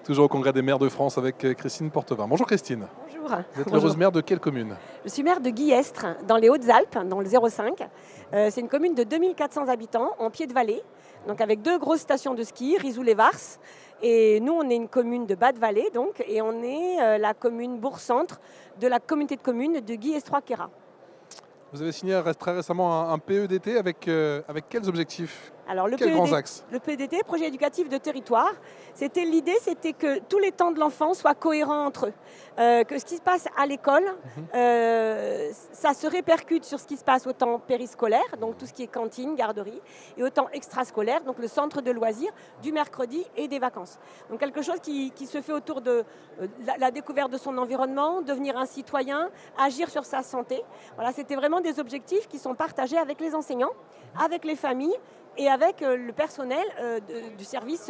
Toujours au Congrès des maires de France avec Christine Portevin. Bonjour Christine. Bonjour. Vous êtes l'heureuse maire de quelle commune? Je suis maire de Guillestre, dans les Hautes-Alpes, dans le 05. C'est une commune de 2400 habitants, en pied de vallée, donc avec 2 grosses stations de ski, Risoul et Vars. Et nous, on est une commune de bas de vallée, donc, et on est la commune bourg-centre de la communauté de communes de Guillestroy-Queyras. Vous avez signé très récemment un PEDT avec quels objectifs? Alors, Quels grands axes? Le PEDT, projet éducatif de territoire, l'idée c'était que tous les temps de l'enfant soient cohérents entre eux. Que ce qui se passe à l'école, ça se répercute sur ce qui se passe au temps périscolaire, donc tout ce qui est cantine, garderie, et au temps extrascolaire, donc le centre de loisirs, du mercredi et des vacances. Donc quelque chose qui se fait autour de la découverte de son environnement, devenir un citoyen, agir sur sa santé. Voilà, c'était vraiment des objectifs qui sont partagés avec les enseignants, avec les familles, et avec le personnel du service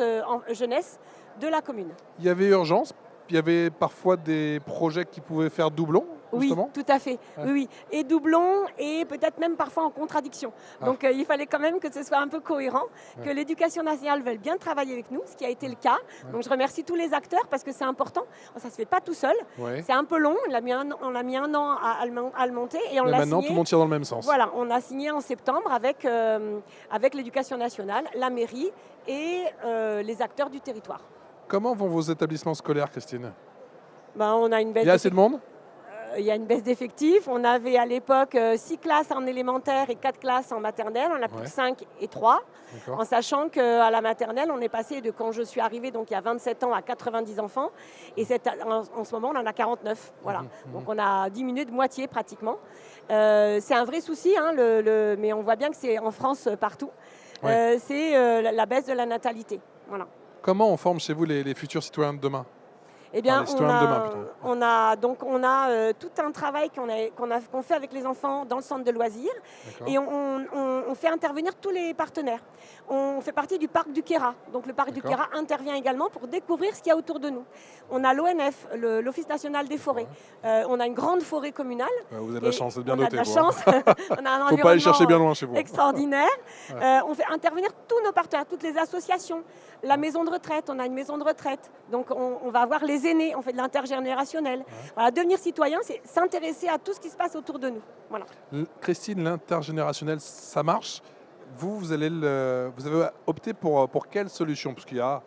jeunesse de la commune. Il y avait urgence, il y avait parfois des projets qui pouvaient faire doublon, justement. Oui, tout à fait. Ouais. Oui. Et doublon et peut-être même parfois en contradiction. Donc il fallait quand même que ce soit un peu cohérent, que l'éducation nationale veuille bien travailler avec nous, ce qui a été le cas. Donc je remercie tous les acteurs parce que c'est important. Ça ne se fait pas tout seul. C'est un peu long. On a mis un an à le monter et on l'a signé. Maintenant, tout le monde tire dans le même sens. Voilà, on a signé en septembre avec l'éducation nationale, la mairie et les acteurs du territoire. Comment vont vos établissements scolaires, Christine? On a une baisse. Il y a assez de monde? Il y a une baisse d'effectifs. On avait à l'époque 6 classes en élémentaire et 4 classes en maternelle. On a plus que 5 et 3. En sachant qu'à la maternelle, on est passé de quand je suis arrivée, donc il y a 27 ans, à 90 enfants. Et en ce moment, on en a 49. Voilà. Donc on a diminué de moitié pratiquement. C'est un vrai souci, hein, mais on voit bien que c'est en France partout. C'est la baisse de la natalité. Voilà. Comment on forme chez vous les futurs citoyens de demain? Eh bien, on a tout un travail qu'on fait avec les enfants dans le centre de loisirs et on fait intervenir tous les partenaires. On fait partie du parc du Queyras. Donc le parc du Queyras intervient également pour découvrir ce qu'il y a autour de nous. On a l'ONF, l'Office national des forêts. On a une grande forêt communale. Vous avez de la chance, c'est bien noté. On a de la chance. On a un faut pas aller chercher bien loin chez vous. Extraordinaire. On fait intervenir tous nos partenaires, toutes les associations. La maison de retraite, on a une maison de retraite. Donc on va avoir les aînés, on fait de l'intergénérationnel. Voilà, devenir citoyen, c'est s'intéresser à tout ce qui se passe autour de nous. Voilà. Christine, l'intergénérationnel, ça marche. Vous avez opté pour quelle solution? Parce qu'il y a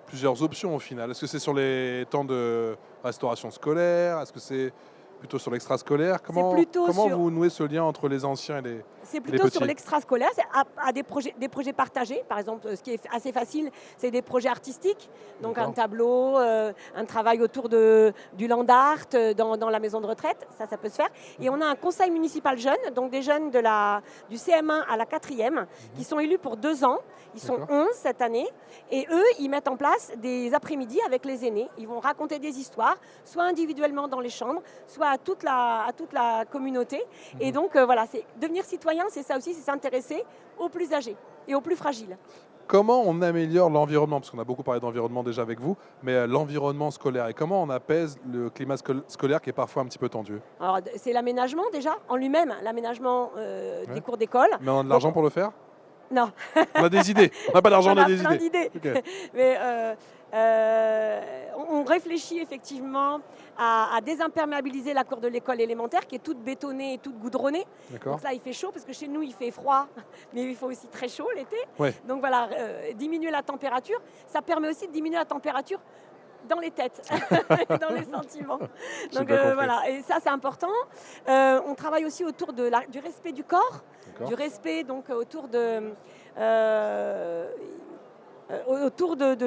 plusieurs options au final. Est-ce que c'est sur les temps de restauration scolaire? Est-ce que c'est plutôt sur l'extrascolaire? Comment vous nouez ce lien entre les anciens et les petits? C'est plutôt sur l'extrascolaire, c'est à des projets partagés. Par exemple, ce qui est assez facile, c'est des projets artistiques. Donc un tableau, un travail autour du land art dans la maison de retraite, ça peut se faire. Et on a un conseil municipal jeune, donc des jeunes du CM1 à la 4e, qui sont élus pour 2 ans. Ils sont 11 cette année. Et eux, ils mettent en place des après-midi avec les aînés. Ils vont raconter des histoires, soit individuellement dans les chambres, soit à toute la communauté. Et donc, voilà, c'est devenir citoyen, c'est ça aussi, c'est s'intéresser aux plus âgés et aux plus fragiles. Comment on améliore l'environnement? Parce qu'on a beaucoup parlé d'environnement déjà avec vous, mais l'environnement scolaire. Et comment on apaise le climat scolaire qui est parfois un petit peu tendu? Alors, c'est l'aménagement déjà, en lui-même, l'aménagement des cours d'école. Mais on a de l'argent pour le faire? Non. On a des idées. On n'a pas d'argent, on a des plein idées. Okay. Mais on réfléchit effectivement à désimperméabiliser la cour de l'école élémentaire qui est toute bétonnée et toute goudronnée. Donc là, il fait chaud parce que chez nous, il fait froid, mais il fait aussi très chaud l'été. Donc voilà, diminuer la température, ça permet aussi de diminuer la température dans les têtes, dans les sentiments. Donc voilà, et ça c'est important. On travaille aussi autour du respect du corps, du respect donc autour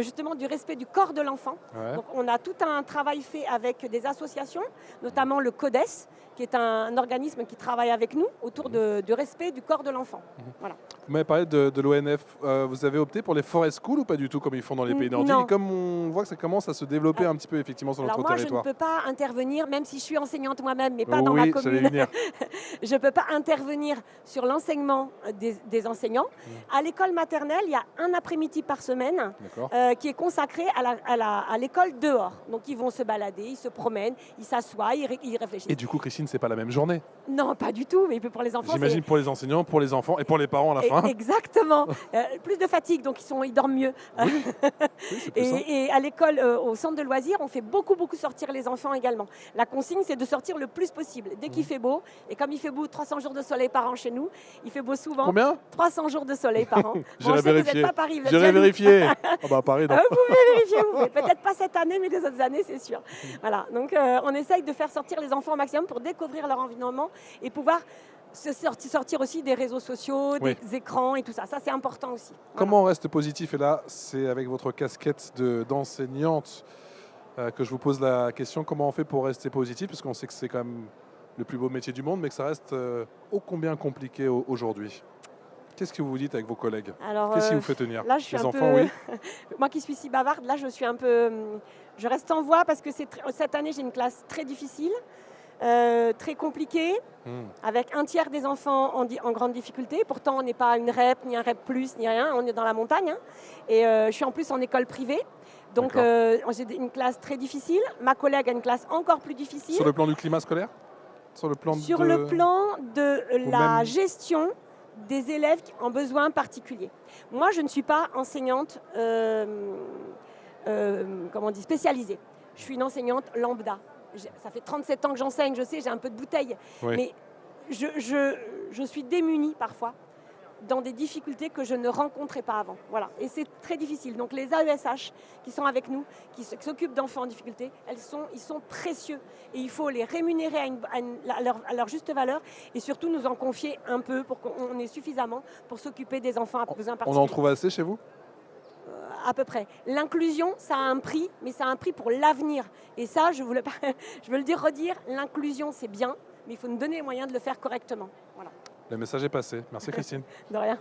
justement du respect du corps de l'enfant. Donc on a tout un travail fait avec des associations, notamment le CODES, qui est un organisme qui travaille avec nous autour du respect du corps de l'enfant. Voilà. Vous m'avez parlé de l'ONF. Vous avez opté pour les forest schools ou pas du tout, comme ils font dans les pays nordiques? Comme on voit que ça commence à se développer un petit peu effectivement sur notre territoire. Moi, je ne peux pas intervenir, même si je suis enseignante moi-même, mais pas dans ma commune. Je ne peux pas intervenir sur l'enseignement des enseignants. À l'école maternelle, il y a un après-midi par semaine D'accord. qui est consacrée à l'école dehors. Donc ils vont se balader, ils se promènent, ils s'assoient, ils réfléchissent. Et du coup, Christine, c'est pas la même journée. Non, pas du tout, mais pour les enfants, J'imagine pour les enseignants, pour les enfants et pour les parents à la fin. Exactement. Plus de fatigue, donc ils dorment mieux. Oui, c'est plus simple. Et à l'école, au centre de loisirs, on fait beaucoup sortir les enfants également. La consigne, c'est de sortir le plus possible, dès qu'il fait beau. Et comme il fait beau 300 jours de soleil par an chez nous, il fait beau souvent. Combien? 300 jours de soleil par an. J'irai je sais que vous vérifier. n'êtes pas à Paris, vous êtes J'irai jaloux. vérifier. Ah bah Paris, non. Vous pouvez vérifier, vous pouvez. Peut-être pas cette année, mais les autres années, c'est sûr. Voilà. Donc, on essaye de faire sortir les enfants au maximum pour découvrir leur environnement et pouvoir sortir aussi des réseaux sociaux, Oui. des écrans et tout ça. Ça, c'est important aussi. Voilà. Comment on reste positif? Et là, c'est avec votre casquette d'enseignante que je vous pose la question. Comment on fait pour rester positif? Parce qu'on sait que c'est quand même le plus beau métier du monde, mais que ça reste ô combien compliqué aujourd'hui. Qu'est-ce que vous vous dites avec vos collègues? Alors, Qu'est-ce qui vous fait tenir? là, je suis Les un enfants, peu... oui. Moi qui suis si bavarde, là, je suis un peu... Je reste en voie parce que cette année, j'ai une classe très difficile, très compliquée, avec un tiers des enfants en grande difficulté. Pourtant, on n'est pas une REP, ni un REP+, ni rien. On est dans la montagne. Hein. Et je suis en plus en école privée. Donc, j'ai une classe très difficile. Ma collègue a une classe encore plus difficile. Sur le plan du climat scolaire? Sur le plan de la même- gestion des élèves en besoin particuliers. Moi, je ne suis pas enseignante spécialisée. Je suis une enseignante lambda. Ça fait 37 ans que j'enseigne, je sais, j'ai un peu de bouteille. Oui. Mais je suis démunie parfois dans des difficultés que je ne rencontrais pas avant. Voilà. Et c'est très difficile. Donc les AESH qui sont avec nous, qui s'occupent d'enfants en difficulté, ils sont précieux. Et il faut les rémunérer à leur juste valeur et surtout nous en confier un peu pour qu'on ait suffisamment pour s'occuper des enfants à besoin On particuliers. en trouve assez chez vous? À peu près. L'inclusion, ça a un prix, mais ça a un prix pour l'avenir. Et ça, je veux le dire, redire, l'inclusion, c'est bien, mais il faut nous donner les moyens de le faire correctement. Voilà. Le message est passé. Merci Christine. De rien.